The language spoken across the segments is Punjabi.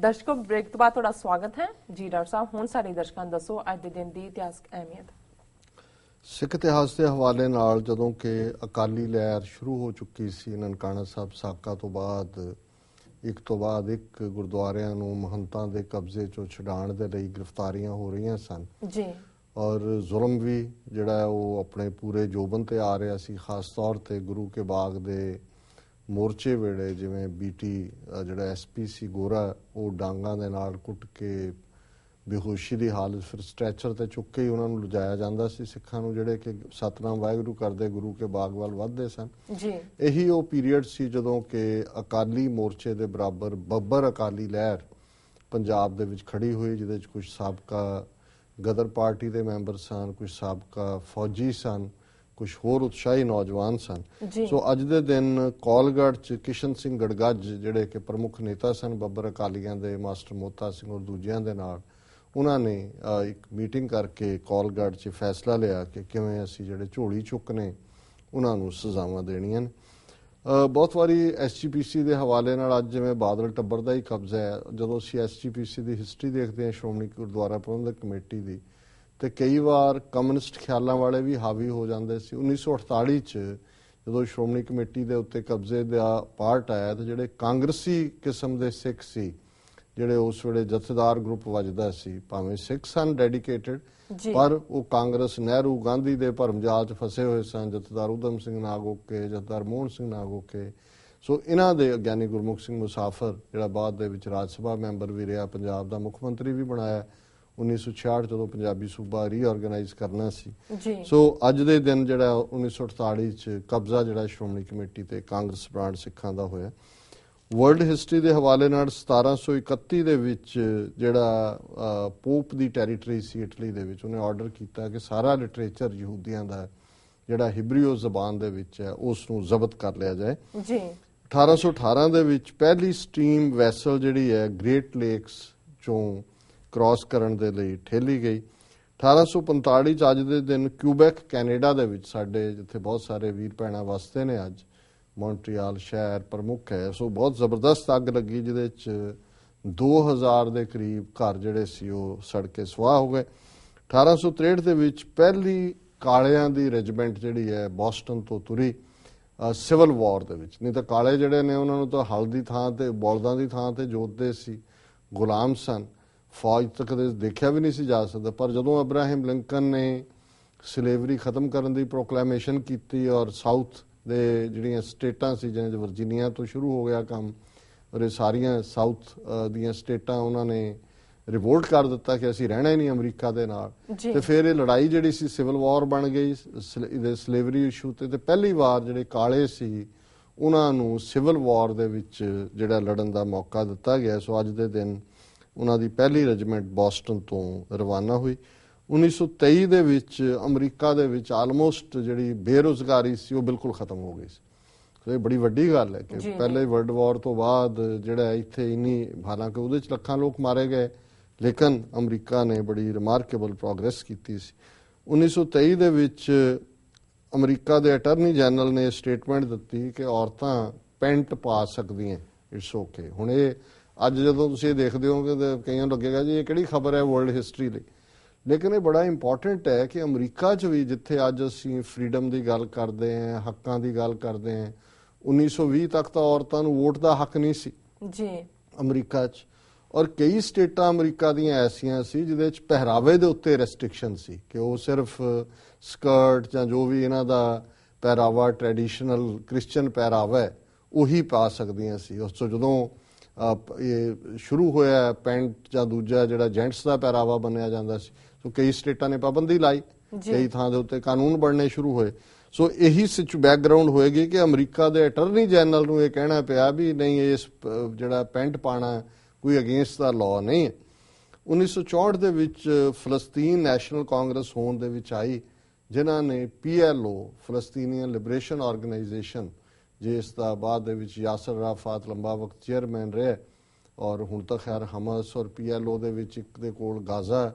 ਦਰਸ਼ਕੋ ਬ੍ਰੇਕ ਤੋਂ ਬਾਅਦ ਤੁਹਾਡਾ ਸਵਾਗਤ ਹੈ ਜੀ। ਡਾਕਟਰ ਸਾਹਿਬ ਹੁਣ ਸਾਡੇ ਦਰਸ਼ਕਾਂ ਨੂੰ ਦੱਸੋ ਅੱਜ ਦੇ ਦਿਨ ਦੀ ਇਤਿਹਾਸਕ ਅਹਿਮੀਅਤ। ਸਿੱਖ ਇਤਿਹਾਸ ਦੇ ਹਵਾਲੇ ਨਾਲ ਜਦੋਂ ਕਿ ਅਕਾਲੀ ਲਹਿਰ ਸ਼ੁਰੂ ਹੋ ਚੁੱਕੀ ਸੀ, ਨਨਕਾਣਾ ਸਾਹਿਬ ਸਾਕਾ ਤੋਂ ਬਾਅਦ ਇੱਕ ਗੁਰਦੁਆਰਿਆਂ ਨੂੰ ਮਹੰਤਾਂ ਦੇ ਕਬਜ਼ੇ ਚੋਂ ਛਡਾਉਣ ਦੇ ਲਈ ਗ੍ਰਿਫਤਾਰੀਆਂ ਹੋ ਰਹੀਆਂ ਸਨ ਜੀ, ਔਰ ਜ਼ੁਲਮ ਵੀ ਜਿਹੜਾ ਉਹ ਆਪਣੇ ਪੂਰੇ ਜੋਬਨ ਤੇ ਆ ਰਿਹਾ ਸੀ। ਖਾਸ ਤੌਰ ਤੇ ਗੁਰੂ ਕੇ ਬਾਗ ਦੇ ਮੋਰਚੇ ਵੇਲੇ ਜਿਵੇਂ ਬੀਟੀ ਜਿਹੜਾ ਐਸਪੀ ਸੀ ਗੋਰਾ, ਉਹ ਡਾਂਗਾਂ ਦੇ ਨਾਲ ਕੁੱਟ ਕੇ ਬੇਹੋਸ਼ੀ ਦੀ ਹਾਲਤ, ਫਿਰ ਸਟ੍ਰੈਚਰ ਤੇ ਚੁੱਕ ਕੇ ਹੀ ਉਹਨਾਂ ਨੂੰ ਲਿਜਾਇਆ ਜਾਂਦਾ ਸੀ ਸਿੱਖਾਂ ਨੂੰ, ਜਿਹੜੇ ਕਿ ਸਤਨਾਮ ਵਾਹਿਗੁਰੂ ਕਰਦੇ ਗੁਰੂ ਕੇ ਬਾਗ ਵੱਲ ਵੱਧਦੇ ਸਨ ਜੀ। ਇਹੀ ਉਹ ਪੀਰੀਅਡ ਸੀ ਜਦੋਂ ਕਿ ਅਕਾਲੀ ਮੋਰਚੇ ਦੇ ਬਰਾਬਰ ਬੱਬਰ ਅਕਾਲੀ ਲਹਿਰ ਪੰਜਾਬ ਦੇ ਵਿੱਚ ਖੜੀ ਹੋਈ, ਜਿਹਦੇ ਵਿੱਚ ਕੁਝ ਸਾਬਕਾ ਗਦਰ ਪਾਰਟੀ ਦੇ ਮੈਂਬਰ ਸਨ, ਕੁਝ ਸਾਬਕਾ ਫੌਜੀ ਸਨ, ਕੁਝ ਹੋਰ ਉਤਸ਼ਾਹੀ ਨੌਜਵਾਨ ਸਨ। ਸੋ ਅੱਜ ਦੇ ਦਿਨ ਕੌਲਗੜ੍ਹ 'ਚ ਕਿਸ਼ਨ ਸਿੰਘ ਗੜਗੱਜ ਜਿਹੜੇ ਕਿ ਪ੍ਰਮੁੱਖ ਨੇਤਾ ਸਨ ਬੱਬਰ ਅਕਾਲੀਆਂ ਦੇ, ਮਾਸਟਰ ਮੋਤਾ ਸਿੰਘ ਔਰ ਦੂਜਿਆਂ ਦੇ ਨਾਲ, ਉਹਨਾਂ ਨੇ ਇੱਕ ਮੀਟਿੰਗ ਕਰਕੇ ਕੌਲਗੜ੍ਹ 'ਚ ਫੈਸਲਾ ਲਿਆ ਕਿ ਕਿਵੇਂ ਅਸੀਂ ਜਿਹੜੇ ਝੋਲੀ ਚੁੱਕ ਨੇ ਉਹਨਾਂ ਨੂੰ ਸਜ਼ਾਵਾਂ ਦੇਣੀਆਂ ਨੇ। ਬਹੁਤ ਵਾਰੀ SGPC ਦੇ ਹਵਾਲੇ ਨਾਲ ਅੱਜ ਜਿਵੇਂ ਬਾਦਲ ਟੱਬਰ ਦਾ ਹੀ ਕਬਜ਼ਾ ਹੈ, ਜਦੋਂ ਅਸੀਂ SGPC ਦੀ ਹਿਸਟਰੀ ਦੇਖਦੇ ਹਾਂ ਸ਼੍ਰੋਮਣੀ ਗੁਰਦੁਆਰਾ ਪ੍ਰਬੰਧਕ ਕਮੇਟੀ ਦੀ, ਤੇ ਕਈ ਵਾਰ ਕਮਿਊਨਿਸਟ ਖਿਆਲਾਂ ਵਾਲੇ ਵੀ ਹਾਵੀ ਹੋ ਜਾਂਦੇ ਸੀ। 1948 'ਚ ਜਦੋਂ ਸ਼੍ਰੋਮਣੀ ਕਮੇਟੀ ਦੇ ਉੱਤੇ ਕਬਜ਼ੇ ਦਾ ਪਾਰਟ ਆਇਆ ਤੇ ਜਿਹੜੇ ਕਾਂਗਰਸੀ ਕਿਸਮ ਦੇ ਸਿੱਖ ਸੀ, ਜਿਹੜੇ ਉਸ ਵੇਲੇ ਜਥੇਦਾਰ ਗਰੁੱਪ ਵੱਜਦਾ ਸੀ, ਭਾਵੇਂ ਸਿੱਖ ਸਨ ਡੈਡੀਕੇਟਡ, ਪਰ ਉਹ ਕਾਂਗਰਸ ਨਹਿਰੂ ਗਾਂਧੀ ਦੇ ਭਰਮਜਾਲ 'ਚ ਫਸੇ ਹੋਏ ਸਨ। ਜਥੇਦਾਰ ਊਧਮ ਸਿੰਘ ਨਾਗੋਕੇ, ਜਥੇਦਾਰ ਮੋਹਨ ਸਿੰਘ ਨਾਗੋਕੇ, ਸੋ ਇਹਨਾਂ ਦੇ ਗਿਆਨੀ ਗੁਰਮੁਖ ਸਿੰਘ ਮੁਸਾਫਰ ਜਿਹੜਾ ਬਾਅਦ ਦੇ ਵਿੱਚ ਰਾਜ ਸਭਾ ਮੈਂਬਰ ਵੀ ਰਿਹਾ, ਪੰਜਾਬ ਦਾ ਮੁੱਖ ਮੰਤਰੀ ਵੀ ਬਣਾਇਆ 1966 ਜਦੋਂ ਪੰਜਾਬੀ ਸੂਬਾ ਰੀਆਰਗੇਨਾਈਜ਼ ਕਰਨਾ ਸੀ। ਸੋ ਅੱਜ ਦੇ ਦਿਨ ਜਿਹੜਾ 1948 'ਚ ਕਬਜ਼ਾ ਜਿਹੜਾ ਸ਼੍ਰੋਮਣੀ ਕਮੇਟੀ ਤੇ ਕਾਂਗਰਸ ਬ੍ਰਾਂਡ ਸਿੱਖਾਂ ਦਾ ਹੋਇਆ। ਵਰਲਡ ਹਿਸਟਰੀ ਦੇ ਹਵਾਲੇ ਨਾਲ 1731 ਦੇ ਵਿੱਚ ਜਿਹੜਾ ਪੋਪ ਦੀ ਟੈਰੀਟਰੀ ਸੀ ਇਟਲੀ ਦੇ ਵਿੱਚ, ਉਹਨੇ ਆਰਡਰ ਕੀਤਾ ਕਿ ਸਾਰਾ ਲਿਟਰੇਚਰ ਯਹੂਦੀਆਂ ਦਾ ਜਿਹੜਾ ਹਿਬਰੀਓ ਜ਼ਬਾਨ ਦੇ ਵਿੱਚ ਹੈ ਉਸ ਨੂੰ ਜ਼ਬਤ ਕਰ ਲਿਆ ਜਾਏ ਜੀ। 1818 ਦੇ ਵਿੱਚ ਪਹਿਲੀ ਸਟੀਮ ਵੈਸਲ ਜਿਹੜੀ ਹੈ ਗ੍ਰੇਟ ਲੇਕਸ ਚੋਂ ਕ੍ਰਾਸ ਕਰਨ ਦੇ ਲਈ ਠੇਲੀ ਗਈ। 1845 'ਚ ਅੱਜ ਦੇ ਦਿਨ ਕਿਊਬੈਕ ਕੈਨੇਡਾ ਦੇ ਵਿੱਚ, ਸਾਡੇ ਜਿੱਥੇ ਬਹੁਤ ਸਾਰੇ ਵੀਰ ਭੈਣਾਂ ਵਸਦੇ ਨੇ ਅੱਜ, ਮੌਂਟਰੀਆਲ ਸ਼ਹਿਰ ਪ੍ਰਮੁੱਖ ਹੈ, ਸੋ ਬਹੁਤ ਜ਼ਬਰਦਸਤ ਅੱਗ ਲੱਗੀ ਜਿਹਦੇ 'ਚ 2000 ਦੇ ਕਰੀਬ ਘਰ ਜਿਹੜੇ ਸੀ ਉਹ ਸੜ ਕੇ ਸੁਆਹ ਹੋ ਗਏ। 1863 ਦੇ ਵਿੱਚ ਪਹਿਲੀ ਕਾਲਿਆਂ ਦੀ ਰੈਜੀਮੈਂਟ ਜਿਹੜੀ ਹੈ ਬੋਸਟਨ ਤੋਂ ਤੁਰੀ ਸਿਵਲ ਵਾਰ ਦੇ ਵਿੱਚ। ਨਹੀਂ ਤਾਂ ਕਾਲੇ ਜਿਹੜੇ ਨੇ ਉਹਨਾਂ ਨੂੰ ਤਾਂ ਹਲ ਦੀ ਥਾਂ ਤੇ ਬਲਦਾਂ ਦੀ ਥਾਂ ਤੇ ਜੋਤਦੇ ਸੀ, ਗੁਲਾਮ ਸਨ, ਫੌਜ ਤੱਕ ਦੇ ਦੇਖਿਆ ਵੀ ਨਹੀਂ ਸੀ ਜਾ ਸਕਦਾ। ਪਰ ਜਦੋਂ ਅਬਰਾਹਿਮ ਲਿੰਕਨ ਨੇ ਸਲੇਵਰੀ ਖਤਮ ਕਰਨ ਦੀ ਪ੍ਰੋਕਲੇਮੇਸ਼ਨ ਕੀਤੀ ਔਰ ਸਾਊਥ ਦੇ ਜਿਹੜੀਆਂ ਸਟੇਟਾਂ ਸੀ, ਜਿਵੇਂ ਵਰਜੀਨੀਆ ਤੋਂ ਸ਼ੁਰੂ ਹੋ ਗਿਆ ਕੰਮ, ਔਰ ਇਹ ਸਾਰੀਆਂ ਸਾਊਥ ਦੀਆਂ ਸਟੇਟਾਂ ਉਹਨਾਂ ਨੇ ਰਿਵੋਲਟ ਕਰ ਦਿੱਤਾ ਕਿ ਅਸੀਂ ਰਹਿਣਾ ਹੀ ਨਹੀਂ ਅਮਰੀਕਾ ਦੇ ਨਾਲ, ਤੇ ਫਿਰ ਇਹ ਲੜਾਈ ਜਿਹੜੀ ਸੀ ਸਿਵਲ ਵਾਰ ਬਣ ਗਈ ਸਲੇਵਰੀ ਇਸ਼ੂ ਤੇ। ਪਹਿਲੀ ਵਾਰ ਜਿਹੜੇ ਕਾਲੇ ਸੀ ਉਹਨਾਂ ਨੂੰ ਸਿਵਲ ਵਾਰ ਦੇ ਵਿੱਚ ਜਿਹੜਾ ਲੜਨ ਦਾ ਮੌਕਾ ਦਿੱਤਾ ਗਿਆ। ਸੋ ਅੱਜ ਦੇ ਦਿਨ ਉਹਨਾਂ ਦੀ ਪਹਿਲੀ ਰੈਜੀਮੈਂਟ ਬੋਸਟਨ ਤੋਂ ਰਵਾਨਾ ਹੋਈ। 1923 ਦੇ ਵਿੱਚ ਅਮਰੀਕਾ ਦੇ ਵਿੱਚ ਆਲਮੋਸਟ ਜਿਹੜੀ ਬੇਰੁਜ਼ਗਾਰੀ ਸੀ ਉਹ ਬਿਲਕੁਲ ਖਤਮ ਹੋ ਗਈ ਸੀ। ਸੋ ਇਹ ਬੜੀ ਵੱਡੀ ਗੱਲ ਹੈ ਕਿ ਪਹਿਲੇ ਵਰਲਡ ਵਾਰ ਤੋਂ ਬਾਅਦ ਜਿਹੜਾ ਇੱਥੇ ਇੰਨੀ, ਹਾਲਾਂਕਿ ਉਹਦੇ 'ਚ ਲੱਖਾਂ ਲੋਕ ਮਾਰੇ ਗਏ, ਲੇਕਿਨ ਅਮਰੀਕਾ ਨੇ ਬੜੀ ਰਿਮਾਰਕੇਬਲ ਪ੍ਰੋਗਰੈਸ ਕੀਤੀ ਸੀ। 1923 ਦੇ ਵਿੱਚ ਅਮਰੀਕਾ ਦੇ ਅਟਾਰਨੀ ਜਨਰਲ ਨੇ ਸਟੇਟਮੈਂਟ ਦਿੱਤੀ ਕਿ ਔਰਤਾਂ ਪੈਂਟ ਪਾ ਸਕਦੀਆਂ, ਇਟਸ ਓਕੇ। ਹੁਣ ਇਹ ਅੱਜ ਜਦੋਂ ਤੁਸੀਂ ਇਹ ਦੇਖਦੇ ਹੋਗੇ ਤਾਂ ਕਈਆਂ ਨੂੰ ਲੱਗੇਗਾ ਜੀ ਇਹ ਕਿਹੜੀ ਖਬਰ ਹੈ ਵਰਲਡ ਹਿਸਟਰੀ ਲਈ, ਲੇਕਿਨ ਇਹ ਬੜਾ ਇੰਪੋਰਟੈਂਟ ਹੈ ਕਿ ਅਮਰੀਕਾ 'ਚ ਵੀ ਜਿੱਥੇ ਅੱਜ ਅਸੀਂ ਫਰੀਡਮ ਦੀ ਗੱਲ ਕਰਦੇ ਹਾਂ, ਹੱਕਾਂ ਦੀ ਗੱਲ ਕਰਦੇ ਹਾਂ, 1920 ਤੱਕ ਤਾਂ ਔਰਤਾਂ ਨੂੰ ਵੋਟ ਦਾ ਹੱਕ ਨਹੀਂ ਸੀ ਜੀ ਅਮਰੀਕਾ 'ਚ। ਔਰ ਕਈ ਸਟੇਟਾਂ ਅਮਰੀਕਾ ਦੀਆਂ ਐਸੀਆਂ ਸੀ ਜਿਹਦੇ 'ਚ ਪਹਿਰਾਵੇ ਦੇ ਉੱਤੇ ਰੈਸਟ੍ਰਿਕਸ਼ਨ ਸੀ ਕਿ ਉਹ ਸਿਰਫ ਸਕਰਟ ਜਾਂ ਜੋ ਵੀ ਇਹਨਾਂ ਦਾ ਪਹਿਰਾਵਾ ਟ੍ਰੈਡੀਸ਼ਨਲ ਕ੍ਰਿਸਚਨ ਪਹਿਰਾਵਾ ਹੈ ਉਹੀ ਪਾ ਸਕਦੀਆਂ ਸੀ। ਉਸ ਤੋਂ ਜਦੋਂ ਇਹ ਸ਼ੁਰੂ ਹੋਇਆ ਪੈਂਟ ਜਾਂ ਦੂਜਾ ਜਿਹੜਾ ਜੈਂਟਸ ਦਾ ਪਹਿਰਾਵਾ ਬਣਿਆ ਜਾਂਦਾ ਸੀ, ਸੋ ਕਈ ਸਟੇਟਾਂ ਨੇ ਪਾਬੰਦੀ ਲਾਈ, ਕਈ ਥਾਂ ਦੇ ਉੱਤੇ ਕਾਨੂੰਨ ਬਣਨੇ ਸ਼ੁਰੂ ਹੋਏ। ਸੋ ਇਹੀ ਬੈਕਗਰਾਊਂਡ ਹੋਏਗੀ ਕਿ ਅਮਰੀਕਾ ਦੇ ਅਟਾਰਨੀ ਜਨਰਲ ਨੂੰ ਇਹ ਕਹਿਣਾ ਪਿਆ ਵੀ ਨਹੀਂ, ਇਸ ਜਿਹੜਾ ਪੈਂਟ ਪਾਣਾ ਕੋਈ ਅਗੇਂਸਟ ਦਾ ਲਾਅ ਨਹੀਂ ਹੈ। 1964 ਦੇ ਵਿੱਚ ਫਲਸਤੀਨ ਨੈਸ਼ਨਲ ਕਾਂਗਰਸ ਹੋਂਦ ਦੇ ਵਿੱਚ ਆਈ, ਜਿਨ੍ਹਾਂ ਨੇ PLO ਫਲਸਤੀਨੀਅਨ ਲਿਬਰੇਸ਼ਨ ਆਰਗੇਨਾਈਜੇਸ਼ਨ, ਜਿਸ ਦਾ ਬਾਅਦ ਦੇ ਵਿੱਚ ਯਾਸਰ ਅਰਾਫਾਤ ਲੰਬਾ ਵਕਤ ਚੇਅਰਮੈਨ ਰਿਹਾ, ਔਰ ਹੁਣ ਤਾਂ ਖੈਰ ਹਮਸ ਔਰ PLO ਦੇ ਵਿੱਚ ਇੱਕ ਦੇ ਕੋਲ ਗਾਜ਼ਾ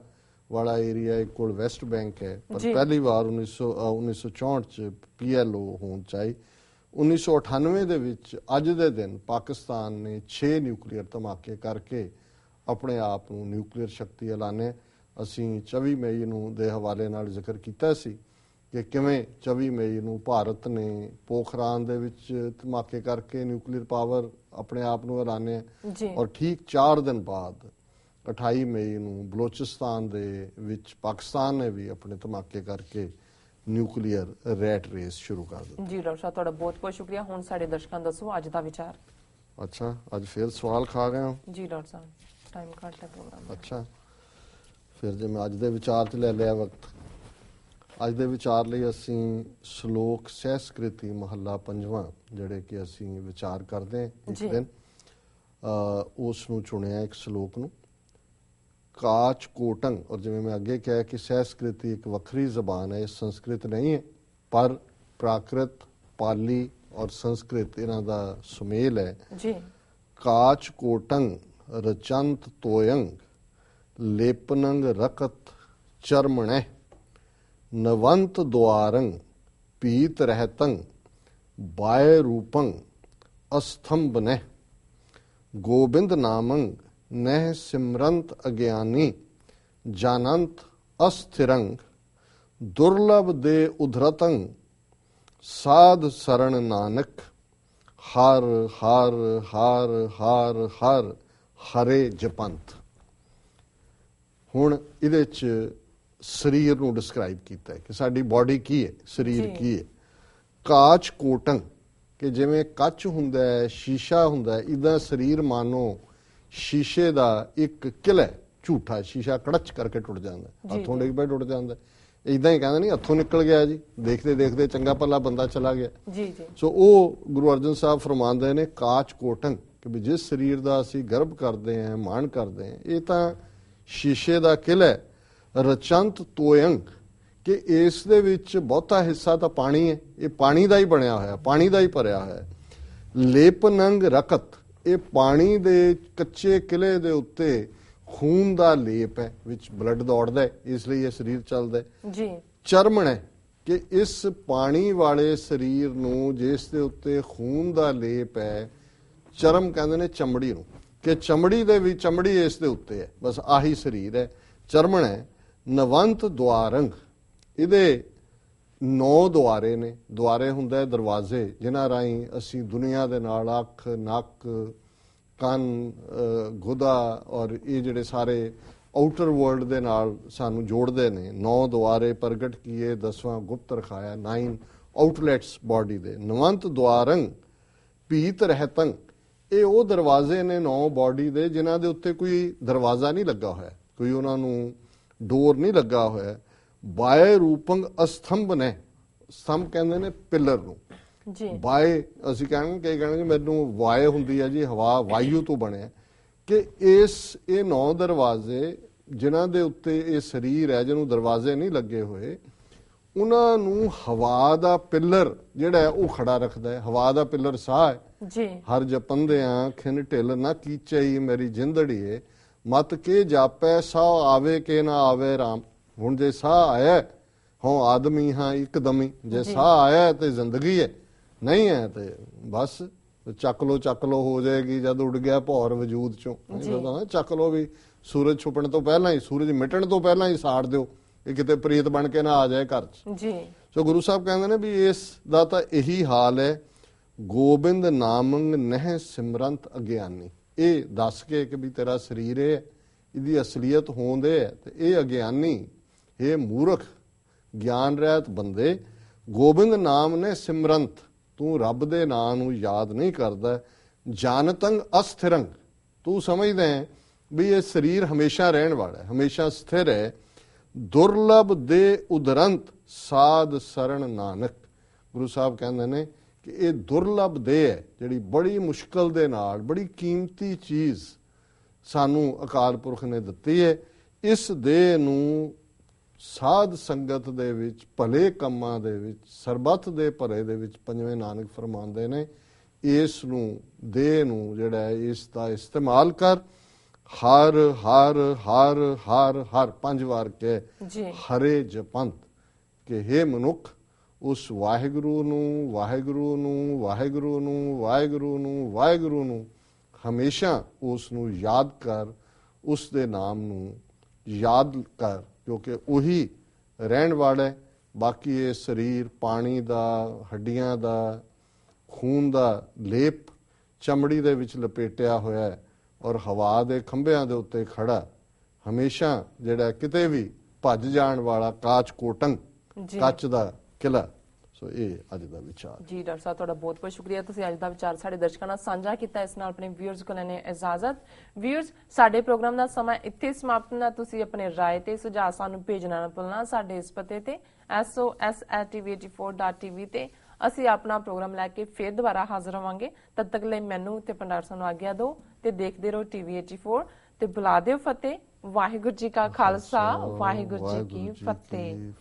ਵਾਲਾ ਏਰੀਆ, ਇੱਕ ਕੋਲ ਵੈਸਟ ਬੈਂਕ ਹੈ, ਪਰ ਪਹਿਲੀ ਵਾਰ 1964 'ਚ PLO ਹੋਂਦ 'ਚ ਆਈ। 1998 ਦੇ ਵਿੱਚ ਅੱਜ ਦੇ ਦਿਨ ਪਾਕਿਸਤਾਨ ਨੇ 6 ਨਿਊਕਲੀਅਰ ਧਮਾਕੇ ਕਰਕੇ ਆਪਣੇ ਆਪ ਨੂੰ ਨਿਊਕਲੀਅਰ ਸ਼ਕਤੀ ਐਲਾਨੇ। ਅਸੀਂ 24 ਮਈ ਨੂੰ ਦੇ ਹਵਾਲੇ ਨਾਲ ਜ਼ਿਕਰ ਕੀਤਾ ਸੀ ਕਿ ਕਿਵੇਂ 24 ਮਈ ਨੂੰ ਭਾਰਤ ਨੇ ਪੋਖਰਾਨ ਦੇ ਵਿੱਚ ਧਮਾਕੇ ਕਰਕੇ ਨਿਊਕਲੀਅਰ ਪਾਵਰ ਆਪਣੇ ਆਪ ਨੂੰ ਐਲਾਨਿਆ ਔਰ ਠੀਕ 4 ਦਿਨ ਬਾਅਦ 28 ਮਈ ਨੂੰ ਬਲੋਚਿਸਤਾਨ ਦੇ ਵਿੱਚ ਪਾਕਿਸਤਾਨ ਨੇ ਵੀ ਆਪਣੇ ਧਮਾਕੇ ਕਰਕੇ ਨਿਊਕਲੀਅਰ ਰੈਟ ਰੇਸ ਸ਼ੁਰੂ ਕਰ ਦਿੱਤੀ। ਜੀ ਡਾਕਟਰ ਸਾਹਿਬ, ਤੁਹਾਡਾ ਬਹੁਤ ਬਹੁਤ ਸ਼ੁਕਰੀਆ। ਹੁਣ ਸਾਡੇ ਦਰਸ਼ਕਾਂ ਨੂੰ ਦੱਸੋ ਅੱਜ ਦਾ ਵਿਚਾਰ। ਅੱਛਾ, ਅੱਜ ਫਿਰ ਸਵਾਲ ਖਾ ਗਏ ਹੋ ਜੀ ਡਾਕਟਰ ਸਾਹਿਬ, ਟਾਈਮ ਕੱਟ ਲਿਆ ਪ੍ਰੋਗਰਾਮ। ਅੱਛਾ, ਫਿਰ ਜੇ ਮੈਂ ਅੱਜ ਦੇ ਵਿਚਾਰ 'ਚ ਲੈ ਲਿਆ ਵਕਤ, ਅੱਜ ਦੇ ਵਿਚਾਰ ਲਈ ਅਸੀਂ ਸ਼ਲੋਕ ਸਹਿਸਕ੍ਰਿਤੀ ਮਹੱਲਾ 5ਵਾਂ ਜਿਹੜੇ ਕਿ ਅਸੀਂ ਵਿਚਾਰ ਕਰਦੇ ਹਾਂ ਇੱਕ ਦਿਨ, ਉਸ ਨੂੰ ਚੁਣਿਆ ਇੱਕ ਸ਼ਲੋਕ ਨੂੰ। ਕਾਚ ਕੋਟੰਗ, ਔਰ ਜਿਵੇਂ ਮੈਂ ਅੱਗੇ ਕਿਹਾ ਕਿ ਸਹਿਸਕ੍ਰਿਤੀ ਇੱਕ ਵੱਖਰੀ ਜ਼ਬਾਨ ਹੈ, ਸੰਸਕ੍ਰਿਤ ਨਹੀਂ ਹੈ, ਪਰ ਪ੍ਰਾਕ੍ਰਿਤ, ਪਾਲੀ ਔਰ ਸੰਸਕ੍ਰਿਤ ਇਹਨਾਂ ਦਾ ਸੁਮੇਲ ਹੈ ਜੀ। ਕਾਚ ਕੋਟੰਗ ਰਚੰਤ ਤੋਯੰਗ ਲੇਪਨੰਗ ਰਕਤ ਚਰਮਣੈ ਨਵੰਤ ਦੁਆਰੰਗ ਪੀਤ ਰਹਿਤੰਗ ਬਾਏ ਰੂਪੰਗ ਅਸਥੰਬਨੈ ਗੋਬਿੰਦ ਨਾਮੰਗ ਨਹਿ ਸਿਮਰੰਤ ਅਗਿਆਨੀ ਜਾਨੰਤ ਅਸਥਿਰੰਗ ਦੁਰਲਭ ਦੇ ਉਧਰਤੰਗ ਸਾਧ ਸਰਣ ਨਾਨਕ ਹਰ ਹਰ ਹਰ ਹਰ ਹਰ ਹਰੇ ਜਪੰਤ। ਹੁਣ ਇਹਦੇ 'ਚ ਸਰੀਰ ਨੂੰ ਡਿਸਕ੍ਰਾਈਬ ਕੀਤਾ ਹੈ ਕਿ ਸਾਡੀ ਬਾਡੀ ਕੀ ਹੈ, ਸਰੀਰ ਕੀ ਹੈ। ਕਾਚ ਕੋਟੰਗ, ਕਿ ਜਿਵੇਂ ਕੱਚ ਹੁੰਦਾ ਹੈ, ਸ਼ੀਸ਼ਾ ਹੁੰਦਾ ਹੈ, ਇੱਦਾਂ ਸਰੀਰ ਮਾਨੋ ਸ਼ੀਸ਼ੇ ਦਾ ਇੱਕ ਕਿਲ੍ਹਾ, ਝੂਠਾ ਸ਼ੀਸ਼ਾ ਕੜਚ ਕਰਕੇ ਟੁੱਟ ਜਾਂਦਾ, ਹੱਥੋਂ ਡਿੱਗ ਪਏ ਟੁੱਟ ਜਾਂਦਾ। ਇਦਾਂ ਹੀ ਕਹਿੰਦੇ ਨਹੀਂ ਹੱਥੋਂ ਨਿਕਲ ਗਿਆ ਜੀ, ਦੇਖਦੇ ਦੇਖਦੇ ਚੰਗਾ ਭਲਾ ਬੰਦਾ ਚਲਾ ਗਿਆ। ਸੋ ਉਹ ਗੁਰੂ ਅਰਜਨ ਸਾਹਿਬ ਫਰਮਾਉਂਦੇ ਨੇ ਕਾਚ ਕੋਟੰਗ ਕਿ ਵੀ ਜਿਸ ਸਰੀਰ ਦਾ ਅਸੀਂ ਗਰਭ ਕਰਦੇ ਹਾਂ, ਮਾਣ ਕਰਦੇ ਹਾਂ, ਇਹ ਤਾਂ ਸ਼ੀਸ਼ੇ ਦਾ ਕਿਲ੍ਹਾ ਹੈ। ਰਚੰਤ ਤੋਯੰਗ, ਕਿ ਇਸ ਦੇ ਵਿੱਚ ਬਹੁਤਾ ਹਿੱਸਾ ਤਾਂ ਪਾਣੀ ਹੈ, ਇਹ ਪਾਣੀ ਦਾ ਹੀ ਬਣਿਆ ਹੋਇਆ, ਪਾਣੀ ਦਾ ਹੀ ਭਰਿਆ ਹੋਇਆ। ਲੇਪਨੰਗ ਰਕਤ, ਇਹ ਪਾਣੀ ਦੇ ਕੱਚੇ ਕਿਲ੍ਹੇ ਦੇ ਉੱਤੇ ਖੂਨ ਦਾ ਲੇਪ ਹੈ, ਵਿੱਚ ਬਲੱਡ ਦੌੜਦਾ ਹੈ, ਇਸ ਲਈ ਇਹ ਸਰੀਰ ਚੱਲਦਾ ਹੈ। ਚਰਮਣ ਹੈ, ਕਿ ਇਸ ਪਾਣੀ ਵਾਲੇ ਸਰੀਰ ਨੂੰ ਜਿਸ ਦੇ ਉੱਤੇ ਖੂਨ ਦਾ ਲੇਪ ਹੈ, ਚਰਮ ਕਹਿੰਦੇ ਨੇ ਚਮੜੀ ਨੂੰ, ਕਿ ਚਮੜੀ ਦੇ ਵੀ ਚਮੜੀ ਇਸ ਦੇ ਉੱਤੇ ਹੈ, ਬਸ ਆਹੀ ਸਰੀਰ ਹੈ, ਚਰਮਣ ਹੈ। ਨਵੰਤ ਦੁਆਰੰਗ, ਇਹਦੇ 9 ਦੁਆਰੇ ਨੇ। ਦੁਆਰੇ ਹੁੰਦਾ ਦਰਵਾਜ਼ੇ ਜਿਨ੍ਹਾਂ ਰਾਹੀਂ ਅਸੀਂ ਦੁਨੀਆ ਦੇ ਨਾਲ ਅੱਖ, ਨੱਕ, ਕੰਨ, ਗੁਦਾ ਔਰ ਇਹ ਜਿਹੜੇ ਸਾਰੇ ਆਊਟਰ ਵਰਲਡ ਦੇ ਨਾਲ ਸਾਨੂੰ ਜੋੜਦੇ ਨੇ। 9 ਦੁਆਰੇ ਪ੍ਰਗਟ ਕੀਏ, 10ਵਾਂ ਗੁਪਤ ਰਖਾਇਆ, 9 ਆਊਟਲੈਟਸ ਬਾਡੀ ਦੇ। ਨਵੰਤ ਦੁਆਰੰਗ ਪੀਤ ਰਹਿਤੰਗ, ਇਹ ਉਹ ਦਰਵਾਜ਼ੇ ਨੇ 9 ਬਾਡੀ ਦੇ ਜਿਨ੍ਹਾਂ ਦੇ ਉੱਤੇ ਕੋਈ ਦਰਵਾਜ਼ਾ ਨਹੀਂ ਲੱਗਾ ਹੋਇਆ, ਕੋਈ ਉਹਨਾਂ ਨੂੰ ਡੋਰ ਨਹੀਂ ਲੱਗਾ ਹੋਇਆ। ਬਾਏ ਰੂਪੰਗ ਅਸਥੰਭ ਨੇ, ਸਤੰਭ ਕਹਿੰਦੇ ਨੇ ਪਿੱਲਰ ਨੂੰ ਜੀ। ਬਾਏ ਅਸੀਂ ਕਹਿਣਗੇ ਮੈਨੂੰ ਵਾਏ ਹੁੰਦੀ ਹੈ ਜੀ, ਹਵਾ ਵਾਯੂ ਤੋਂ ਬਣਿਆ, ਕਿ ਇਹ 9 ਦਰਵਾਜ਼ੇ ਜਿਨ੍ਹਾਂ ਦੇ ਉੱਤੇ ਇਹ ਸਰੀਰ ਹੈ, ਜਿਹਨੂੰ ਦਰਵਾਜ਼ੇ ਨਹੀਂ ਲੱਗੇ ਹੋਏ, ਉਹਨਾਂ ਨੂੰ ਹਵਾ ਦਾ ਪਿੱਲਰ ਜਿਹੜਾ ਹੈ ਉਹ ਖੜਾ ਰੱਖਦਾ ਹੈ। ਹਵਾ ਦਾ ਪਿੱਲਰ ਸਾਹ ਹੈ ਜੀ। ਹਰ ਜਪੰਦਿਆਂ ਖਿਨ ਢਿੱਲ ਨਾ ਕੀਚਈ ਮੇਰੀ ਜਿੰਦੜੀਏ, ਮਤ ਕੇ ਜਾਪੈ ਸਾਹ ਆਵੇ ਕੇ ਨਾ ਆਵੇ ਰਾਮ। ਹੁਣ ਜੇ ਸਾਹ ਆਇਆ ਹੋ ਆਦਮੀ ਹਾਂ ਇੱਕਦਮੀ, ਜੇ ਸਾਹ ਆਇਆ ਤੇ ਜ਼ਿੰਦਗੀ ਹੈ, ਨਹੀਂ ਹੈ ਤੇ ਬਸ ਚੱਕ ਲੋ ਹੋ ਜਾਏਗੀ। ਜਦ ਉੱਡ ਗਿਆ ਭੌਰ ਵਜੂਦ ਚੋਂ, ਚੱਕ ਲੋ ਵੀ ਸੂਰਜ ਛੁਪਣ ਤੋਂ ਪਹਿਲਾਂ ਹੀ, ਸੂਰਜ ਮਿਟਣ ਤੋਂ ਪਹਿਲਾਂ ਹੀ ਸਾੜ ਦਿਓ, ਇਹ ਕਿਤੇ ਪ੍ਰੀਤ ਬਣ ਕੇ ਨਾ ਆ ਜਾਏ ਘਰ 'ਚ ਜੀ। ਸੋ ਗੁਰੂ ਸਾਹਿਬ ਕਹਿੰਦੇ ਨੇ ਵੀ ਇਸ ਦਾ ਤਾਂ ਇਹੀ ਹਾਲ ਹੈ। ਗੋਬਿੰਦ ਨਾਮੰਗ ਨਹਿ ਸਿਮਰੰਤ ਅਗਿਆਨੀ, ਇਹ ਦੱਸ ਕੇ ਕਿ ਵੀ ਤੇਰਾ ਸਰੀਰ ਹੈ, ਇਹਦੀ ਅਸਲੀਅਤ ਹੋਂਦੇ ਹੈ, ਤੇ ਇਹ ਅਗਿਆਨੀ, ਇਹ ਮੂਰਖ ਗਿਆਨ ਰਹਿਤ ਬੰਦੇ, ਗੋਬਿੰਦ ਨਾਮ ਨੇ ਸਿਮਰੰਤ, ਤੂੰ ਰੱਬ ਦੇ ਨਾਂ ਨੂੰ ਯਾਦ ਨਹੀਂ ਕਰਦਾ। ਜਾਨਤੰਗ ਅਸਥਿਰੰਗ, ਤੂੰ ਸਮਝਦਾ ਹੈ ਵੀ ਇਹ ਸਰੀਰ ਹਮੇਸ਼ਾ ਰਹਿਣ ਵਾਲਾ ਹੈ, ਹਮੇਸ਼ਾ ਸਥਿਰ ਹੈ। ਦੁਰਲਭ ਦੇ ਉਦਰੰਤ ਸਾਧ ਸਰਣ ਨਾਨਕ, ਗੁਰੂ ਸਾਹਿਬ ਕਹਿੰਦੇ ਨੇ ਕਿ ਇਹ ਦੁਰਲਭ ਦੇਹ ਹੈ, ਜਿਹੜੀ ਬੜੀ ਮੁਸ਼ਕਲ ਦੇ ਨਾਲ, ਬੜੀ ਕੀਮਤੀ ਚੀਜ਼ ਸਾਨੂੰ ਅਕਾਲ ਪੁਰਖ ਨੇ ਦਿੱਤੀ ਹੈ। ਇਸ ਦੇਹ ਨੂੰ ਸਾਧ ਸੰਗਤ ਦੇ ਵਿੱਚ, ਭਲੇ ਕੰਮਾਂ ਦੇ ਵਿੱਚ, ਸਰਬੱਤ ਦੇ ਭਲੇ ਦੇ ਵਿੱਚ ਪੰਜਵੇਂ ਨਾਨਕ ਫਰਮਾਉਂਦੇ ਨੇ, ਇਸ ਨੂੰ ਦੇਹ ਨੂੰ ਜਿਹੜਾ ਹੈ ਇਸ ਦਾ ਇਸਤੇਮਾਲ ਕਰ। ਹਰ ਹਰ ਹਰ ਹਰ ਹਰ 5 ਵਾਰ ਕਹਿ ਹਰੇ ਜਪੰਤ, ਕਿ ਹੇ ਮਨੁੱਖ ਉਸ ਵਾਹਿਗੁਰੂ ਨੂੰ ਵਾਹਿਗੁਰੂ ਨੂੰ ਵਾਹਿਗੁਰੂ ਨੂੰ ਵਾਹਿਗੁਰੂ ਨੂੰ ਵਾਹਿਗੁਰੂ ਨੂੰ ਹਮੇਸ਼ਾ ਉਸ ਨੂੰ ਯਾਦ ਕਰ, ਉਸ ਦੇ ਨਾਮ ਨੂੰ ਯਾਦ ਕਰ, ਕਿਉਂਕਿ ਉਹੀ ਰਹਿਣ ਵਾਲਾ ਹੈ। ਬਾਕੀ ਇਹ ਸਰੀਰ ਪਾਣੀ ਦਾ, ਹੱਡੀਆਂ ਦਾ, ਖੂਨ ਦਾ ਲੇਪ ਚਮੜੀ ਦੇ ਵਿੱਚ ਲਪੇਟਿਆ ਹੋਇਆ ਹੈ ਔਰ ਹਵਾ ਦੇ ਖੰਭਿਆਂ ਦੇ ਉੱਤੇ ਖੜਾ, ਹਮੇਸ਼ਾ ਜਿਹੜਾ ਕਿਤੇ ਵੀ ਭੱਜ ਜਾਣ ਵਾਲਾ ਕਾਚ ਕੋਟਨ, ਜੀ ਕੱਚ ਦਾ ਕਿਲਾ। ਸੋ ਇਹ ਅੱਜ ਦਾ ਵਿਚਾਰ। ਜੀ ਡਾਕਟਰ ਸਾਹਿਬ, ਤੁਹਾਡਾ ਬਹੁਤ ਬਹੁਤ ਸ਼ੁਕਰੀਆ। ਤੁਸੀਂ ਅੱਜ ਦਾ ਵਿਚਾਰ ਸਾਡੇ ਦਰਸ਼ਕਾਂ ਨਾਲ ਸਾਂਝਾ ਕੀਤਾ। ਇਸ ਨਾਲ ਆਪਣੇ ਵਿਊਅਰਸ ਕੋਲ ਲੈਣੇ ਇਜਾਜ਼ਤ। ਵਿਊਅਰਸ, ਸਾਡੇ ਪ੍ਰੋਗਰਾਮ ਦਾ ਸਮਾਂ ਇੱਥੇ ਸਮਾਪਤ ਹੁੰਦਾ। ਤੁਸੀਂ ਆਪਣੇ ਰਾਏ ਤੇ ਸੁਝਾਅ ਸਾਨੂੰ ਭੇਜਣਾ ਨਾ ਭੁੱਲਣਾ। ਸਾਡੇ ਇਸ ਪਤੇ ਤੇ sos@tv84.tv ਤੇ ਅਸੀਂ ਆਪਣਾ ਪ੍ਰੋਗਰਾਮ ਲੈ ਕੇ ਫਿਰ ਦੁਬਾਰਾ ਹਾਜ਼ਰ ਹੋਵਾਂਗੇ। ਤਦ ਤੱਕ ਲਈ ਮੈਨੂੰ ਤੇ ਪੰਡਾਰ ਸਾਹਿਬ ਨੂੰ ਆਗਿਆ ਦਿਓ ਤੇ ਦੇਖਦੇ ਰਹੋ TV84 ਤੇ ਬੁਲਾ ਦਿਓ ਫਤਿਹ। ਵਾਹਿਗੁਰੂ ਜੀ ਕਾ ਖਾਲਸਾ, ਵਾਹਿਗੁਰੂ ਜੀ ਕੀ ਫਤਿਹ।